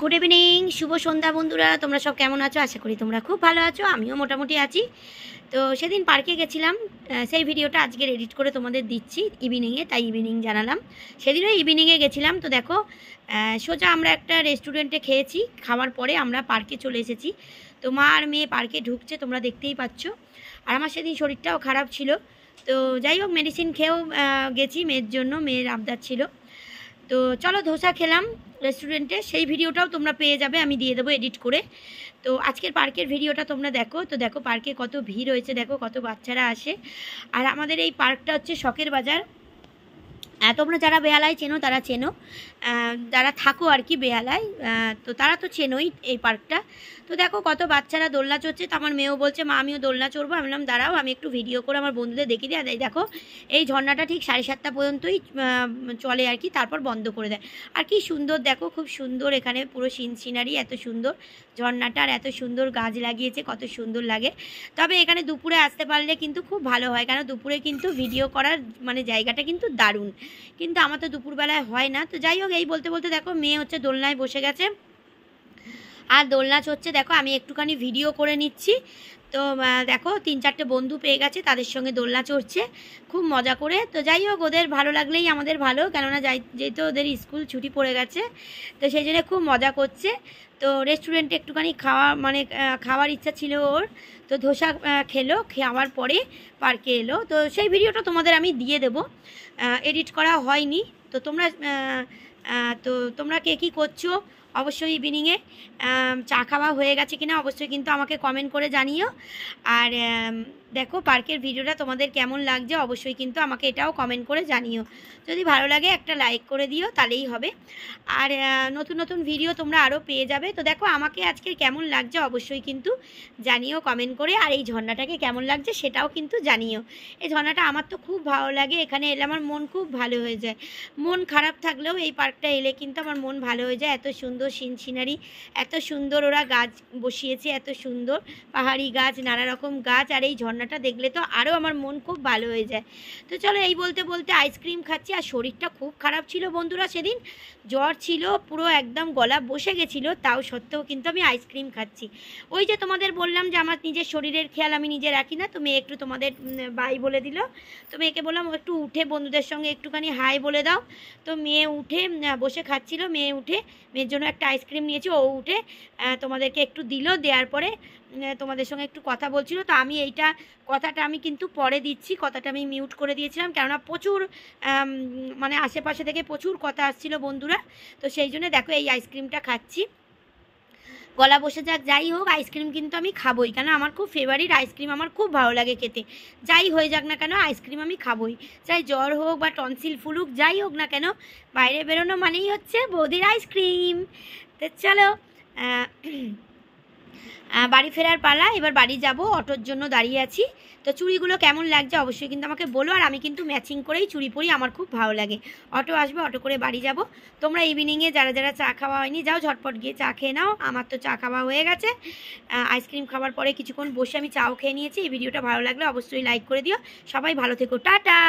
Good evening, শুভ সন্ধ্যা বন্ধুরা। তোমরা সব কেমন আছো? আশা করি তোমরা খুব ভালো আছো। আমিও মোটামুটি আছি। তো সেদিন পার্কে গেছিলাম, সেই ভিডিওটা আজকে এডিট করে তোমাদের দিচ্ছি ইভিনিংয়ে, তাই ইভিনিং জানালাম। সেদিনও ইভিনিংয়ে গেছিলাম। তো দেখো, সোজা আমরা একটা রেস্টুরেন্টে খেয়েছি, খাওয়ার পরে আমরা পার্কে চলে এসেছি। তো মা আর মেয়ে পার্কে ঢুকছে, তোমরা দেখতেই পাচ্ছ। আর আমার সেদিন শরীরটাও খারাপ ছিল। তো যাই হোক, মেডিসিন খেয়েও গেছি মেয়ের জন্য, মেয়ের আবদার ছিল। তো চলো, ধোসা খেলাম রেস্টুরেন্টে, সেই ভিডিওটাও তোমরা পেয়ে যাবে, আমি দিয়ে দেবো এডিট করে। তো আজকের পার্কের ভিডিওটা তোমরা দেখো। তো দেখো পার্কে কত ভিড় হয়েছে, দেখো কত বাচ্চারা আসে। আর আমাদের এই পার্কটা হচ্ছে শখের বাজার। তোমরা যারা বেহালায় চেনো তারা চেনো, যারা থাকো আর কি বেহালায়, তো তারা তো চেনোই এই পার্কটা। তো দেখো কত বাচ্চারা দোলনা চড়ছে। তো আমার মেয়েও বলছে মা আমিও দোলনা চড়বো। আমি বললাম দাঁড়াও, আমি একটু ভিডিও করে আমার বন্ধুদের দেখিয়ে দিই। আর দেখো এই ঝর্ণাটা ঠিক 7:30 পর্যন্তই চলে আর কি, তারপর বন্ধ করে দেয়। আর কি সুন্দর দেখো, খুব সুন্দর এখানে পুরো সিনারি, এত সুন্দর ঝর্ণাটা, আর এত সুন্দর গাছ লাগিয়েছে, কত সুন্দর লাগে। তবে এখানে দুপুরে আসতে পারলে কিন্তু খুব ভালো হয়, কারণ দুপুরে কিন্তু ভিডিও করার মানে জায়গাটা কিন্তু দারুণ। কিন্তু আমার তো দুপুরবেলায় হয় না। তো যাই হোক, এই বলতে বলতে দেখো মেয়ে হচ্ছে দোলনায় বসে গেছে আর দোলনা চড়ছে। দেখো আমি একটুখানি ভিডিও করে নিচ্ছি। তো দেখো 3-4টে বন্ধু পেয়ে গেছে, তাদের সঙ্গে দোলনা চড়ছে খুব মজা করে। তো যাই হোক, ওদের ভালো লাগলেই আমাদের ভালো, কেননা যেহেতু ওদের স্কুল ছুটি পড়ে গেছে, তো সেই জন্য খুব মজা করছে। তো রেস্টুরেন্টে একটুখানি খাওয়ার ইচ্ছা ছিল ওর। তো ধোসা খেলো, খাওয়ার পরে পার্কে এলো। তো সেই ভিডিওটা তোমাদের আমি দিয়ে দেবো, এডিট করা হয়নি। তো তোমরা কে কী করছো অবশ্যই ইভিনিংয়ে, চা খাওয়া হয়ে গেছে কিনা অবশ্যই কিন্তু আমাকে কমেন্ট করে জানিও। আর দেখো পার্কের ভিডিওটা তোমাদের কেমন লাগছে অবশ্যই কিন্তু আমাকে এটাও কমেন্ট করে জানিও। যদি ভালো লাগে একটা লাইক করে দিও, তাহলেই হবে। আর নতুন নতুন ভিডিও তোমরা আরও পেয়ে যাবে। তো দেখো আমাকে আজকে কেমন লাগছে অবশ্যই কিন্তু জানিও কমেন্ট করে। আর এই ঝর্ণাটাকে কেমন লাগছে সেটাও কিন্তু জানিও। এই ঝর্ণাটা আমার তো খুব ভালো লাগে, এখানে এলে আমার মন খুব ভালো হয়ে যায়। মন খারাপ থাকলেও এই পার্কটা এলে কিন্তু আমার মন ভালো হয়ে যায়। এত সুন্দর সিনারি, এত সুন্দর ওরা গাছ বসিয়েছে, এত সুন্দর পাহাড়ি গাছ, নানা রকম গাছ। আর এই ঝর্ণাটা দেখলে তো আরও আমার মন খুব ভালো হয়ে যায়। তো চলো, এই বলতে বলতে আইসক্রিম খাচ্ছি। আর শরীরটা খুব খারাপ ছিল বন্ধুরা, সেদিন জ্বর ছিল, পুরো একদম গলা বসে গেছিলো, তাও সত্ত্বেও কিন্তু আমি আইসক্রিম খাচ্ছি। ওই যে তোমাদের বললাম যে আমার নিজের শরীরের খেয়াল আমি নিজে রাখি না। তো মেয়ে একটু তোমাদের বাই বলে দিল। তো মেয়েকে বললাম একটু উঠে বন্ধুদের সঙ্গে একটুখানি হাই বলে দাও। তো মেয়ে উঠে বসে খাচ্ছিল, মেয়ে উঠে মেয়ের জন্য একটা আইসক্রিম নিয়েছি, ও উঠে তোমাদেরকে একটু দিল, দেওয়ার পরে তোমাদের সঙ্গে একটু কথা বলছিল। তো আমি কথাটা আমি কিন্তু পরে দিচ্ছি, কথাটা আমি মিউট করে দিয়েছিলাম, কেননা প্রচুর মানে আশেপাশে থেকে প্রচুর কথা আসছিল বন্ধুরা। তো সেই জন্য দেখো এই আইসক্রিমটা খাচ্ছি, গলা বসে যাক যাই হোক, আইসক্রিম কিন্তু আমি খাবোই, কেন আমার খুব ফেভারিট আইসক্রিম, আমার খুব ভালো লাগে খেতে। যাই হয়ে যাক না কেন আইসক্রিম আমি খাবোই, চাই জ্বর হোক বা টনসিল ফুলুক, যাই হোক না কেন বাইরে বেরোনো মানেই হচ্ছে বৌদির আইসক্রিম। তো চলো, বাড়ি ফেরার পালা। এবার বাড়ি যাব, অটোর জন্য দাঁড়িয়ে আছি। তো চুড়িগুলো কেমন লাগছে অবশ্যই কিন্তু আমাকে বলো। আর আমি কিন্তু ম্যাচিং করেই চুড়ি পরি, আমার খুব ভালো লাগে। অটো আসবে, অটো করে বাড়ি যাব। তোমরা ইভিনিংয়ে যারা যারা চা খাওয়া হয়নি যাও ঝটপট গিয়ে চা খেয়ে নাও। আমার তো চা খাওয়া হয়ে গেছে। আইসক্রিম খাওয়ার পরে কিছুক্ষণ বসে আমি চাও খেয়ে নিয়েছি। এই ভিডিওটা ভালো লাগলে অবশ্যই লাইক করে দিও। সবাই ভালো থেকো, টাটা।